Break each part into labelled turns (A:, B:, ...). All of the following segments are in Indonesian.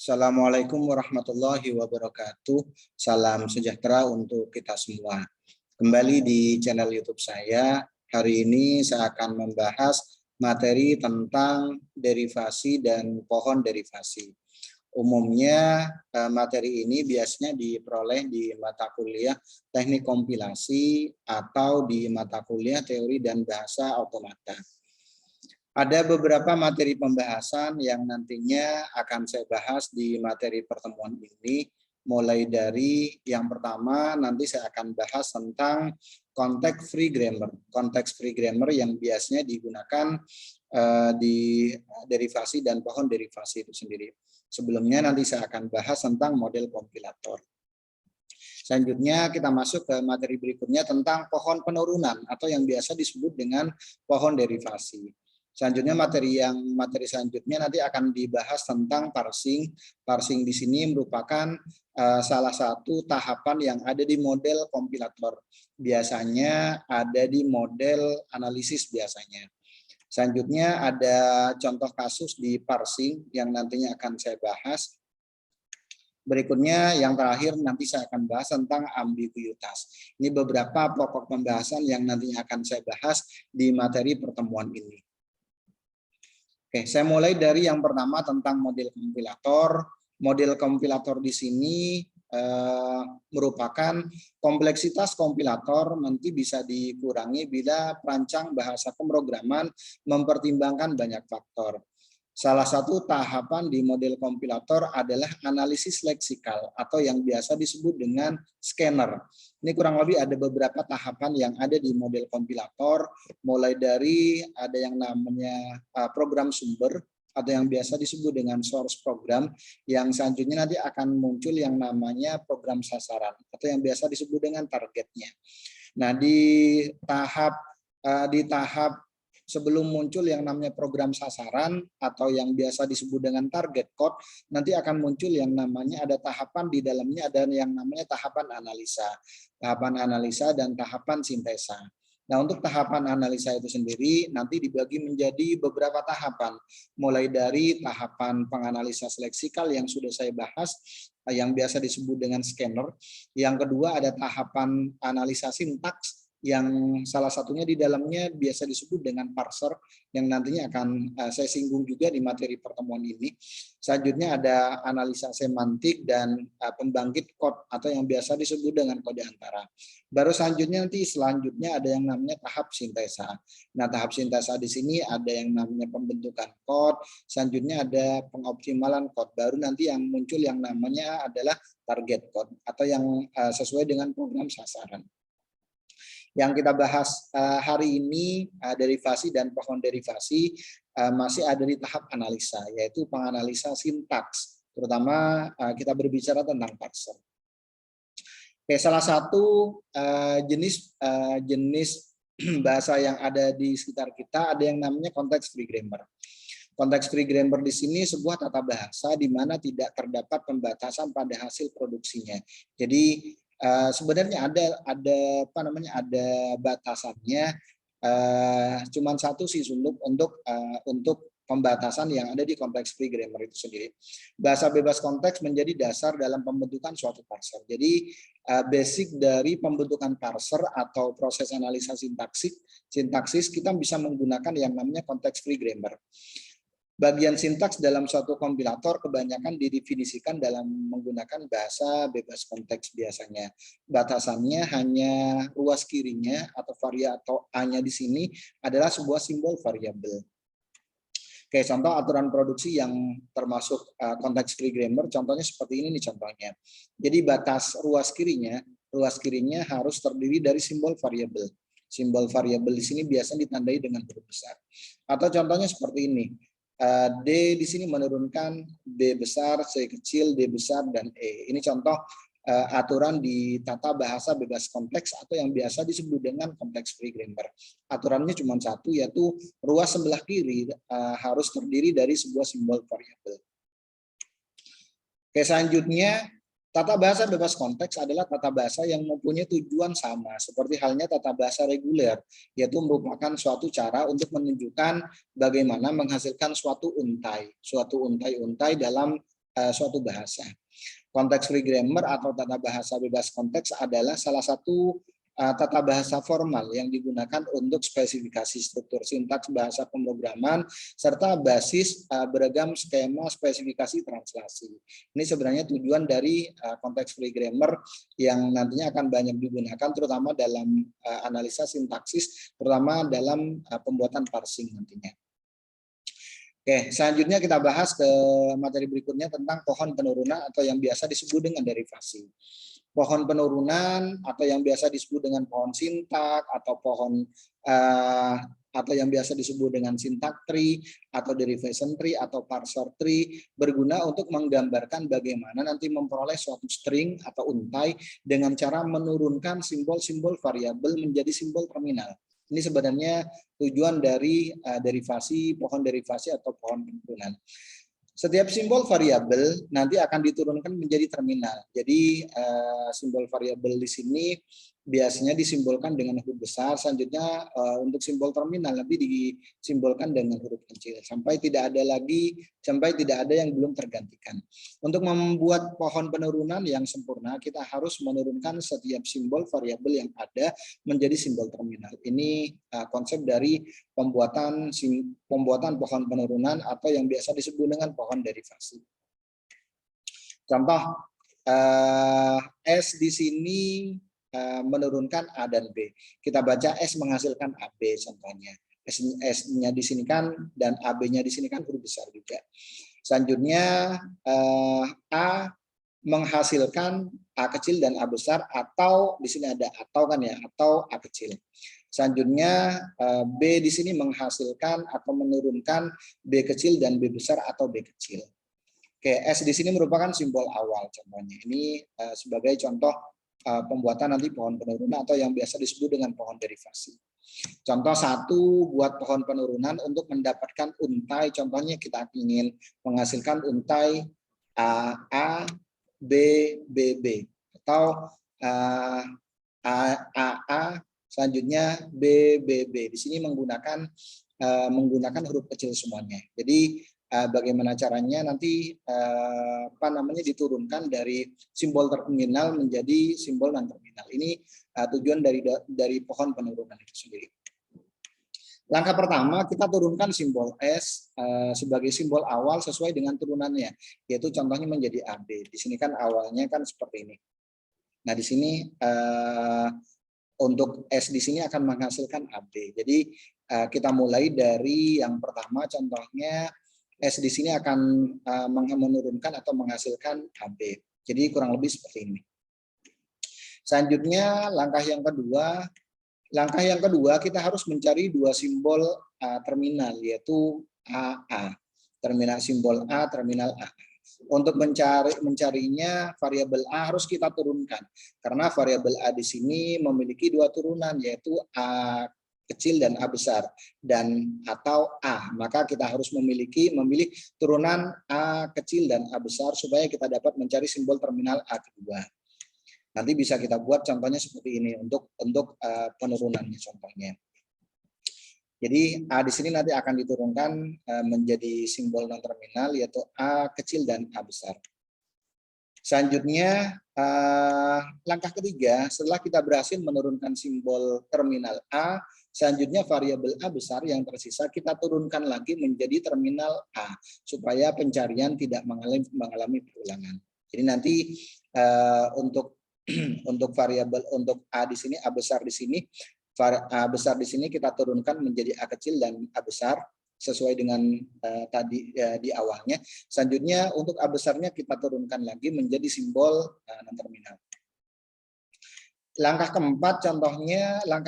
A: Assalamualaikum warahmatullahi wabarakatuh. Salam sejahtera untuk kita semua. Kembali di channel YouTube saya. Hari ini saya akan membahas materi tentang derivasi dan pohon derivasi. Umumnya materi ini biasanya diperoleh di mata kuliah teknik kompilasi atau di mata kuliah teori dan bahasa automata. Ada beberapa materi pembahasan yang nantinya akan saya bahas di materi pertemuan ini. Mulai dari yang pertama, nanti saya akan bahas tentang konteks free grammar. Konteks free grammar yang biasanya digunakan di derivasi dan pohon derivasi itu sendiri. Sebelumnya nanti saya akan bahas tentang model kompilator. Selanjutnya kita masuk ke materi berikutnya tentang pohon penurunan atau yang biasa disebut dengan pohon derivasi. Selanjutnya materi selanjutnya nanti akan dibahas tentang parsing. Parsing di sini merupakan salah satu tahapan yang ada di model kompilator. Biasanya ada di model analisis biasanya. Selanjutnya ada contoh kasus di parsing yang nantinya akan saya bahas. Berikutnya yang terakhir nanti saya akan bahas tentang ambiguitas. Ini beberapa pokok pembahasan yang nantinya akan saya bahas di materi pertemuan ini. Oke, saya mulai dari yang pertama tentang model kompilator. Model kompilator di sini merupakan kompleksitas kompilator nanti bisa dikurangi bila perancang bahasa pemrograman mempertimbangkan banyak faktor. Salah satu tahapan di model kompilator adalah analisis leksikal atau yang biasa disebut dengan scanner. Ini kurang lebih ada beberapa tahapan yang ada di model kompilator, mulai dari ada yang namanya program sumber atau yang biasa disebut dengan source program, yang selanjutnya nanti akan muncul yang namanya program sasaran atau yang biasa disebut dengan targetnya. Nah, di tahap sebelum muncul yang namanya program sasaran atau yang biasa disebut dengan target code, nanti akan muncul yang namanya ada tahapan di dalamnya, ada yang namanya tahapan analisa dan tahapan sintesa. Nah, untuk tahapan analisa itu sendiri nanti dibagi menjadi beberapa tahapan, mulai dari tahapan penganalisa leksikal yang sudah saya bahas, yang biasa disebut dengan scanner. Yang kedua ada tahapan analisa sintaks, yang salah satunya di dalamnya biasa disebut dengan parser, yang nantinya akan saya singgung juga di materi pertemuan ini. Selanjutnya ada analisa semantik dan pembangkit kode atau yang biasa disebut dengan kode antara. Baru selanjutnya ada yang namanya tahap sintesa. Nah, tahap sintesa di sini ada yang namanya pembentukan kode, selanjutnya ada pengoptimalan kode, baru nanti yang muncul yang namanya adalah target code atau yang sesuai dengan program sasaran. Yang kita bahas hari ini derivasi dan pohon derivasi masih ada di tahap analisa, yaitu penganalisa sintaks, terutama kita berbicara tentang parser. Oke, salah satu jenis bahasa yang ada di sekitar kita ada yang namanya konteks free grammar. Konteks free grammar di sini sebuah tata bahasa di mana tidak terdapat pembatasan pada hasil produksinya. Jadi sebenarnya ada batasannya, cuman satu sih untuk pembatasan yang ada di konteks free grammar itu sendiri. Bahasa bebas konteks menjadi dasar dalam pembentukan suatu parser. Jadi basic dari pembentukan parser atau proses analisa sintaksis kita bisa menggunakan yang namanya konteks free grammar. Bagian sintaks dalam suatu kompilator kebanyakan didefinisikan dalam menggunakan bahasa bebas konteks biasanya. Batasannya hanya ruas kirinya atau A-nya di sini adalah sebuah simbol variabel. Oke, contoh aturan produksi yang termasuk konteks free grammar, contohnya seperti ini nih contohnya. Jadi batas ruas kirinya harus terdiri dari simbol variabel. Simbol variabel di sini biasanya ditandai dengan huruf besar. Atau contohnya seperti ini. D di sini menurunkan B besar, C kecil, D besar, dan E. Ini contoh aturan di tata bahasa bebas konteks atau yang biasa disebut dengan konteks free grammar. Aturannya cuma satu, yaitu ruas sebelah kiri harus terdiri dari sebuah simbol variabel. Oke, selanjutnya tata bahasa bebas konteks adalah tata bahasa yang mempunyai tujuan sama seperti halnya tata bahasa reguler, yaitu merupakan suatu cara untuk menunjukkan bagaimana menghasilkan suatu untai dalam suatu bahasa. Context free grammar atau tata bahasa bebas konteks adalah salah satu tata bahasa formal yang digunakan untuk spesifikasi struktur sintaks bahasa pemrograman serta basis beragam skema spesifikasi translasi. Ini sebenarnya tujuan dari context free grammar yang nantinya akan banyak digunakan terutama dalam analisa sintaksis, terutama dalam pembuatan parsing nantinya. Oke, selanjutnya kita bahas ke materi berikutnya tentang pohon penurunan atau yang biasa disebut dengan derivasi. Pohon penurunan atau yang biasa disebut dengan pohon sintak atau pohon atau yang biasa disebut dengan syntax tree atau derivation tree atau parser tree berguna untuk menggambarkan bagaimana nanti memperoleh suatu string atau untai dengan cara menurunkan simbol-simbol variabel menjadi simbol terminal. Ini sebenarnya tujuan dari derivasi, pohon derivasi atau pohon penurunan. Setiap simbol variabel nanti akan diturunkan menjadi terminal. Jadi simbol variabel di sini biasanya disimbolkan dengan huruf besar. Selanjutnya untuk simbol terminal nanti disimbolkan dengan huruf kecil sampai tidak ada yang belum tergantikan. Untuk membuat pohon penurunan yang sempurna, kita harus menurunkan setiap simbol variabel yang ada menjadi simbol terminal. Ini konsep dari pembuatan pohon penurunan atau yang biasa disebut dengan pohon derivasi. Contoh S di sini menurunkan A dan B. Kita baca S menghasilkan AB contohnya. S-nya di sini kan dan AB-nya di sini kan huruf besar juga. Selanjutnya A menghasilkan A kecil dan A besar atau di sini ada atau kan ya, atau A kecil. Selanjutnya B di sini menghasilkan atau menurunkan B kecil dan B besar atau B kecil. Oke, S di sini merupakan simbol awal contohnya. Ini sebagai contoh pembuatan nanti pohon penurunan atau yang biasa disebut dengan pohon derivasi. Contoh satu buat pohon penurunan untuk mendapatkan untai. Contohnya kita ingin menghasilkan untai A, B, B, B. Atau A, selanjutnya B, B, B. Di sini menggunakan huruf kecil semuanya. Jadi bagaimana caranya nanti diturunkan dari simbol terminal menjadi simbol non terminal. Ini tujuan dari pohon penurunan itu sendiri. Langkah pertama kita turunkan simbol S sebagai simbol awal sesuai dengan turunannya, yaitu contohnya menjadi AB. Di sini kan awalnya kan seperti ini. Nah di sini untuk S di sini akan menghasilkan AB. Jadi kita mulai dari yang pertama contohnya S di sini akan menurunkan atau menghasilkan AB. Jadi kurang lebih seperti ini. Selanjutnya langkah yang kedua kita harus mencari dua simbol terminal yaitu AA. Terminal simbol A, terminal A. Untuk mencarinya variabel A harus kita turunkan karena variabel A di sini memiliki dua turunan yaitu A kecil dan A besar dan atau A, maka kita harus memilih turunan A kecil dan A besar supaya kita dapat mencari simbol terminal A kedua. Nanti bisa kita buat contohnya seperti ini untuk penurunannya contohnya. Jadi A di sini nanti akan diturunkan menjadi simbol non terminal yaitu A kecil dan A besar. Selanjutnya langkah ketiga setelah kita berhasil menurunkan simbol terminal A, selanjutnya variabel A besar yang tersisa kita turunkan lagi menjadi terminal A supaya pencarian tidak mengalami perulangan. Jadi nanti untuk variabel untuk A di sini, A besar di sini, A besar di sini kita turunkan menjadi A kecil dan A besar sesuai dengan tadi di awalnya. Selanjutnya untuk A besarnya kita turunkan lagi menjadi simbol non terminal. Langkah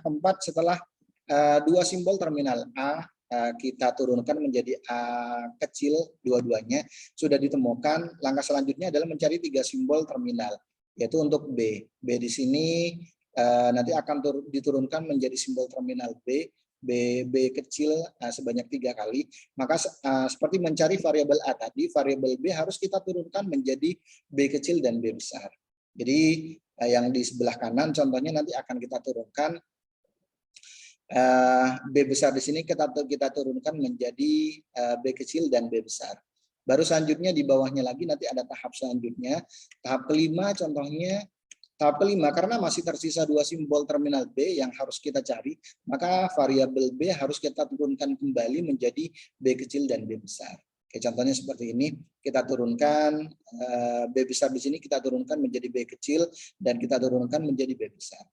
A: keempat setelah dua simbol terminal A kita turunkan menjadi A kecil dua-duanya sudah ditemukan. Langkah selanjutnya adalah mencari tiga simbol terminal yaitu untuk B. B di sini nanti akan diturunkan menjadi simbol terminal B kecil sebanyak 3 kali. Maka seperti mencari variabel A tadi, variabel B harus kita turunkan menjadi B kecil dan B besar. Jadi yang di sebelah kanan contohnya nanti akan kita turunkan B besar di sini kita turunkan menjadi B kecil dan B besar. Baru selanjutnya di bawahnya lagi nanti ada tahap selanjutnya. Tahap kelima contohnya, tahap kelima karena masih tersisa 2 simbol terminal B yang harus kita cari, maka variabel B harus kita turunkan kembali menjadi B kecil dan B besar. Oke, contohnya seperti ini, kita turunkan B besar di sini kita turunkan menjadi B kecil dan kita turunkan menjadi B besar.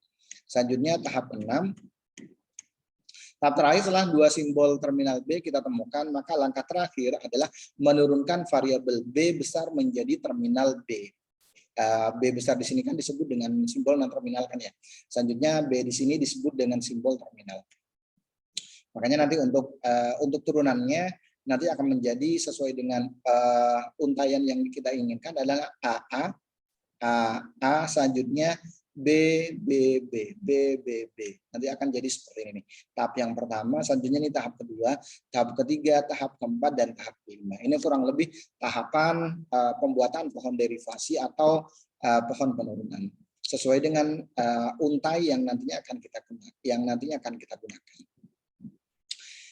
A: Selanjutnya tahap 6. Tahap terakhir setelah 2 simbol terminal B kita temukan, maka langkah terakhir adalah menurunkan variabel B besar menjadi terminal B. B besar di sini kan disebut dengan simbol non terminal kan ya. Selanjutnya B di sini disebut dengan simbol terminal. Makanya nanti untuk turunannya nanti akan menjadi sesuai dengan untaian yang kita inginkan adalah A, selanjutnya B, B, B, B, B, B. Nanti akan jadi seperti ini. Tahap yang pertama, selanjutnya ini tahap kedua, tahap ketiga, tahap keempat, dan tahap kelima. Ini kurang lebih tahapan pembuatan pohon derivasi atau pohon penurunan. Sesuai dengan untai yang nantinya akan kita gunakan.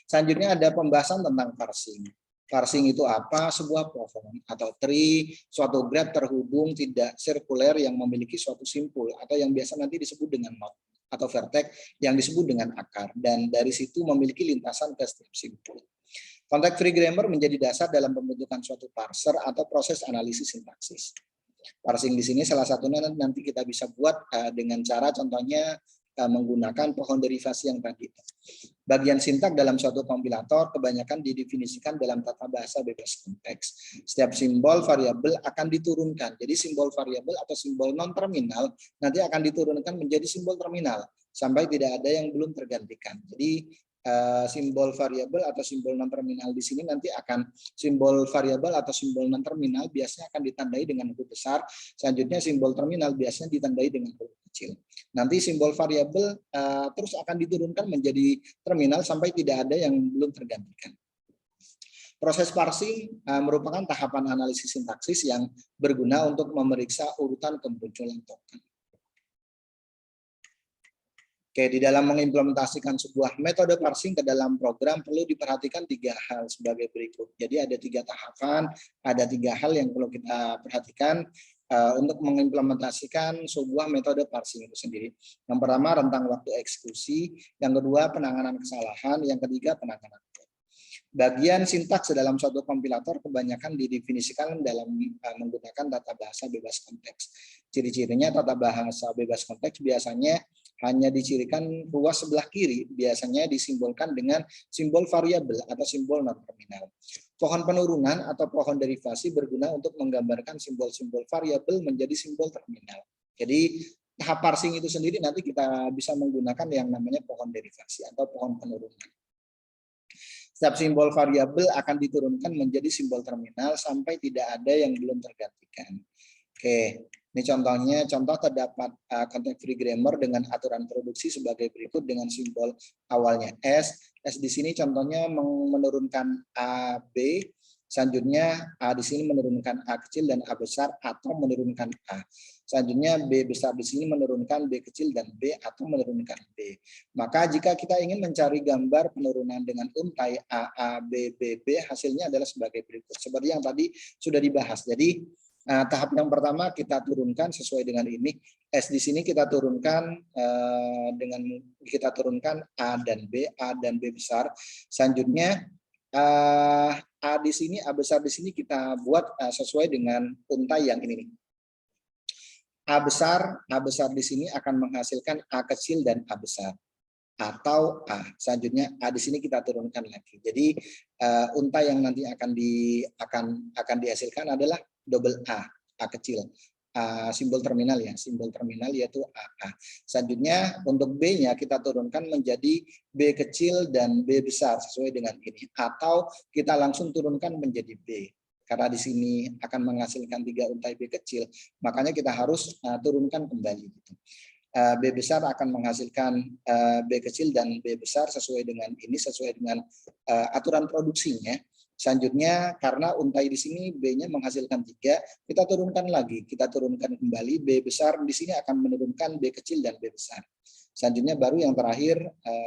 A: Selanjutnya ada pembahasan tentang parsing. Parsing itu apa? Sebuah pohon atau tree, suatu graph terhubung tidak sirkuler yang memiliki suatu simpul atau yang biasa nanti disebut dengan node atau vertex yang disebut dengan akar, dan dari situ memiliki lintasan ke setiap simpul. Context free grammar menjadi dasar dalam pembentukan suatu parser atau proses analisis sintaksis. Parsing di sini salah satunya nanti kita bisa buat dengan cara contohnya menggunakan pohon derivasi yang tadi. Bagian sintak dalam suatu kompilator kebanyakan didefinisikan dalam tata bahasa bebas konteks. Setiap simbol variabel akan diturunkan. Jadi simbol variabel atau simbol non terminal nanti akan diturunkan menjadi simbol terminal sampai tidak ada yang belum tergantikan. Jadi simbol variabel atau simbol non terminal di sini nanti akan simbol variabel atau simbol non terminal biasanya akan ditandai dengan huruf besar. Selanjutnya simbol terminal biasanya ditandai dengan huruf kecil. Nanti simbol variabel terus akan diturunkan menjadi terminal sampai tidak ada yang belum tergantikan. Proses parsing merupakan tahapan analisis sintaksis yang berguna untuk memeriksa urutan kemunculan token. Oke, di dalam mengimplementasikan sebuah metode parsing ke dalam program perlu diperhatikan 3 hal sebagai berikut. Jadi ada 3 tahapan, ada 3 hal yang perlu kita perhatikan untuk mengimplementasikan sebuah metode parsing itu sendiri. Yang pertama rentang waktu eksekusi, yang kedua penanganan kesalahan, yang ketiga penanganan code. Bagian sintaks dalam suatu kompilator kebanyakan didefinisikan dalam menggunakan tata bahasa bebas konteks. Ciri-cirinya tata bahasa bebas konteks biasanya hanya dicirikan ruas sebelah kiri, biasanya disimbolkan dengan simbol variabel atau simbol non terminal. Pohon penurunan atau pohon derivasi berguna untuk menggambarkan simbol-simbol variabel menjadi simbol terminal. Jadi tahap parsing itu sendiri nanti kita bisa menggunakan yang namanya pohon derivasi atau pohon penurunan. Setiap simbol variabel akan diturunkan menjadi simbol terminal sampai tidak ada yang belum tergantikan. Oke, ini contohnya, contoh terdapat context free grammar dengan aturan produksi sebagai berikut dengan simbol awalnya S. S di sini contohnya menurunkan A, B. Selanjutnya A di sini menurunkan A kecil dan A besar atau menurunkan A. Selanjutnya B besar di sini menurunkan B kecil dan B atau menurunkan B. Maka jika kita ingin mencari gambar penurunan dengan untai A, B, B, B, hasilnya adalah sebagai berikut. Seperti yang tadi sudah dibahas. Jadi tahap yang pertama kita turunkan sesuai dengan ini. S di sini kita turunkan A dan B besar. Selanjutnya A di sini, A besar di sini kita buat sesuai dengan untai yang ini nih. A besar di sini akan menghasilkan A kecil dan A besar atau A. Selanjutnya A di sini kita turunkan lagi. Jadi untai yang nanti akan dihasilkan adalah double A kecil. Simbol terminal ya, simbol terminal yaitu AA. Selanjutnya untuk B-nya kita turunkan menjadi B kecil dan B besar sesuai dengan ini. Atau kita langsung turunkan menjadi B. Karena di sini akan menghasilkan 3 untai B kecil, makanya kita harus turunkan kembali. B besar akan menghasilkan B kecil dan B besar sesuai dengan ini, sesuai dengan aturan produksinya. Selanjutnya karena untai di sini B-nya menghasilkan 3, kita turunkan lagi, kita turunkan kembali B besar di sini akan menurunkan B kecil dan B besar. Selanjutnya baru yang terakhir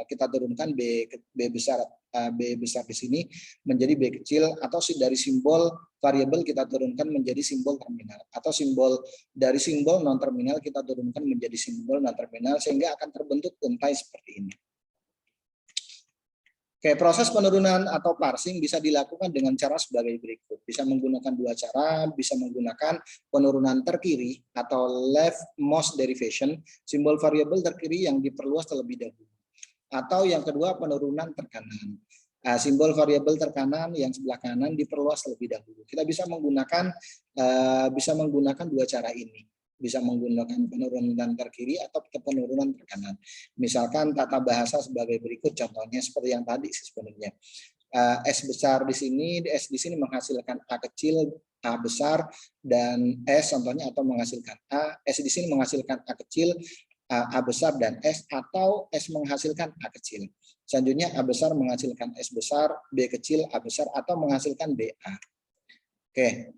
A: kita turunkan B besar di sini menjadi B kecil atau dari simbol variabel kita turunkan menjadi simbol terminal, atau dari simbol non terminal kita turunkan menjadi simbol non terminal, sehingga akan terbentuk untai seperti ini. Oke, proses penurunan atau parsing bisa dilakukan dengan cara sebagai berikut. Bisa menggunakan dua cara, bisa menggunakan penurunan terkiri atau leftmost derivation, simbol variabel terkiri yang diperluas terlebih dahulu. Atau yang kedua, penurunan terkanan. Simbol variabel terkanan yang sebelah kanan diperluas terlebih dahulu. Kita bisa menggunakan dua cara ini. Bisa menggunakan penurunan terkiri atau penurunan terkanan. Misalkan tata bahasa sebagai berikut, contohnya seperti yang tadi sebenarnya. S besar di sini, S di sini menghasilkan A kecil, A besar, dan S contohnya, atau menghasilkan A, S di sini menghasilkan A kecil, A besar, dan S, atau S menghasilkan A kecil. Selanjutnya A besar menghasilkan S besar, B kecil, A besar, atau menghasilkan BA. Oke.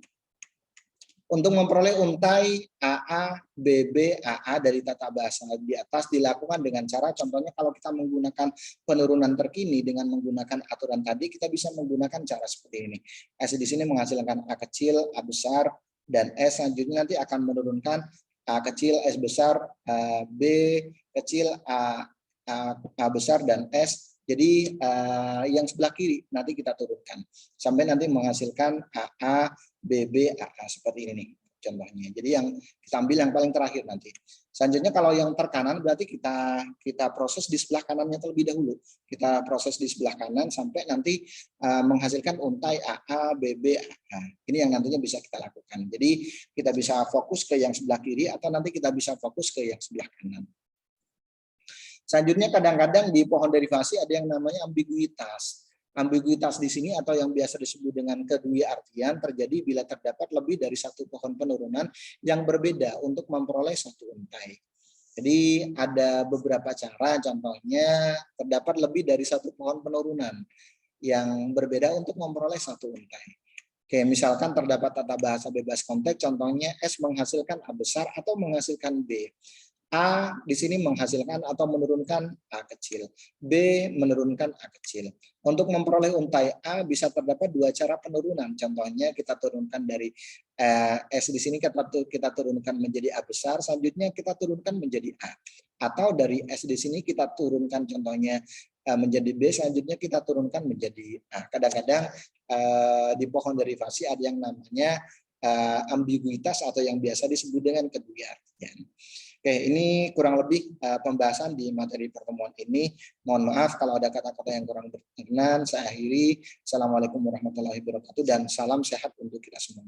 A: Untuk memperoleh untai AA, BB, AA dari tata bahasa di atas dilakukan dengan cara, contohnya kalau kita menggunakan penurunan terkini dengan menggunakan aturan tadi, kita bisa menggunakan cara seperti ini. S di sini menghasilkan A kecil, A besar, dan S selanjutnya nanti akan menurunkan A kecil, S besar, B kecil, A besar, dan S. Jadi yang sebelah kiri nanti kita turunkan sampai nanti menghasilkan AA, BB, AA seperti ini nih contohnya. Jadi yang kita ambil yang paling terakhir nanti. Selanjutnya kalau yang terkanan berarti kita proses di sebelah kanannya terlebih dahulu. Kita proses di sebelah kanan sampai nanti menghasilkan untai AA, BB, AA. Ini yang nantinya bisa kita lakukan. Jadi kita bisa fokus ke yang sebelah kiri atau nanti kita bisa fokus ke yang sebelah kanan. Selanjutnya kadang-kadang di pohon derivasi ada yang namanya ambiguitas. Ambiguitas di sini atau yang biasa disebut dengan kedua artian terjadi bila terdapat lebih dari satu pohon penurunan yang berbeda untuk memperoleh satu untai. Jadi ada beberapa cara, contohnya terdapat lebih dari satu pohon penurunan yang berbeda untuk memperoleh satu untai. Oke, misalkan terdapat tata bahasa bebas konteks, contohnya S menghasilkan A besar atau menghasilkan B. A di sini menghasilkan atau menurunkan A kecil. B menurunkan A kecil. Untuk memperoleh untai A bisa terdapat dua cara penurunan. Contohnya kita turunkan dari S di sini kita turunkan menjadi A besar, selanjutnya kita turunkan menjadi A. Atau dari S di sini kita turunkan contohnya menjadi B, selanjutnya kita turunkan menjadi A. Kadang-kadang di pohon derivasi ada yang namanya ambiguitas atau yang biasa disebut dengan kedua artian. Oke, ini kurang lebih pembahasan di materi pertemuan ini. Mohon maaf kalau ada kata-kata yang kurang berkenan. Saya akhiri. Assalamualaikum warahmatullahi wabarakatuh dan salam sehat untuk kita semua.